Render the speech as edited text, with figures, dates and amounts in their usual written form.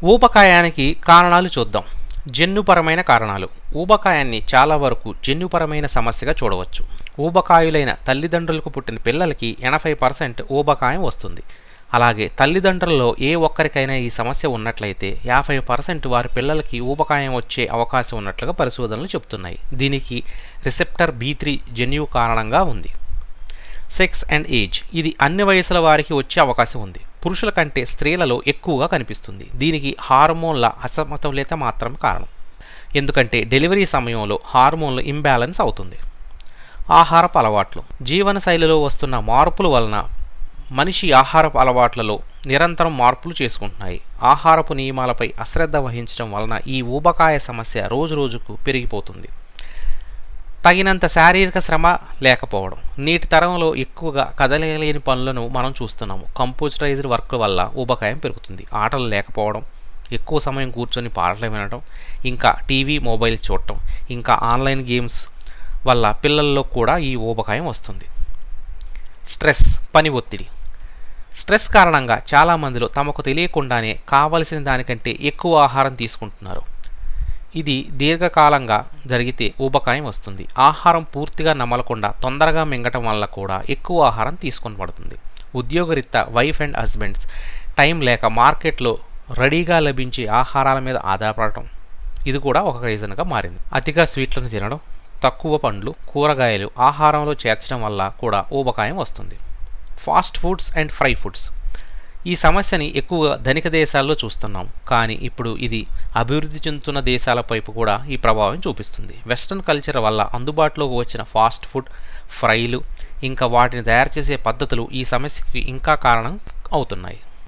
ఊబకాయానికి కారణాలు చూద్దాం. జన్యుపరమైన కారణాలు. ఊబకాయాన్ని చాలా వరకు జన్యుపరమైన సమస్యగా చూడవచ్చు. ఊబకాయులైన తల్లిదండ్రులకు పుట్టిన పిల్లలకి 80% ఊబకాయం వస్తుంది. అలాగే తల్లిదండ్రులలో ఏ ఒక్కరికైనా ఈ సమస్య ఉన్నట్లయితే 50% వారి పిల్లలకి ఊబకాయం వచ్చే అవకాశం ఉన్నట్లుగా పరిశోధనలు చెబుతున్నాయి. దీనికి రిసెప్టర్ B3 జన్యువు కారణంగా ఉంది. Sex and age. ఇది అన్ని వయసుల వారికి వచ్చే అవకాశం ఉంది. పురుషుల కంటే స్త్రీలలో ఎక్కువగా కనిపిస్తుంది. దీనికి హార్మోన్ల అసమతుల్యత మాత్రమే కారణం. ఎందుకంటే డెలివరీ సమయంలో హార్మోన్ల ఇంబ్యాలెన్స్ అవుతుంది. ఆహారపు అలవాట్లు. జీవనశైలిలో వస్తున్న మార్పుల వలన మనిషి ఆహారపు అలవాట్లలో నిరంతరం మార్పులు చేసుకుంటున్నాయి. ఆహారపు నియమాలపై అశ్రద్ధ వహించడం వలన ఈ ఊబకాయ సమస్య రోజురోజుకు పెరిగిపోతుంది. తగినంత శారీరక శ్రమ లేకపోవడం. నేటి తరంలో ఎక్కువగా కదలలేని పనులను మనం చూస్తున్నాము. కంప్యూటరైజ్డ్ వర్క్ వల్ల ఊబకాయం పెరుగుతుంది. ఆటలు లేకపోవడం, ఎక్కువ సమయం కూర్చొని పాటలు వినడం, ఇంకా టీవీ మొబైల్ చూడటం, ఇంకా ఆన్లైన్ గేమ్స్ వల్ల పిల్లల్లో కూడా ఈ ఊబకాయం వస్తుంది. స్ట్రెస్, పని ఒత్తిడి. స్ట్రెస్ కారణంగా చాలామందిలో తమకు తెలియకుండానే కావలసిన దానికంటే ఎక్కువ ఆహారం తీసుకుంటున్నారు. ఇది దీర్ఘకాలంగా జరిగితే ఊబకాయం వస్తుంది. ఆహారం పూర్తిగా నమలకుండా తొందరగా మింగటం వల్ల కూడా ఎక్కువ ఆహారం తీసుకొని పడుతుంది. ఉద్యోగరీత్యా వైఫ్ అండ్ హస్బెండ్స్ టైం లేక మార్కెట్లో రెడీగా లభించే ఆహారాల మీద ఆధారపడటం, ఇది కూడా ఒక రీజన్గా మారింది. అతిగా స్వీట్లను తినడం, తక్కువ పండ్లు, కూరగాయలు ఆహారంలో చేర్చడం వల్ల కూడా ఊబకాయం వస్తుంది. Fast foods and fry foods. ఈ సమస్యని ఎక్కువగా ధనిక దేశాల్లో చూస్తున్నాం, కానీ ఇప్పుడు ఇది అభివృద్ధి చెందుతున్న దేశాల వైపు కూడా ఈ ప్రభావం చూపిస్తుంది. వెస్ట్రన్ కల్చర్ వల్ల అందుబాటులోకి వచ్చిన ఫాస్ట్ ఫుడ్, ఫ్రైలు, ఇంకా వాటిని తయారు చేసే పద్ధతులు ఈ సమస్యకి ఇంకా కారణం అవుతున్నాయి.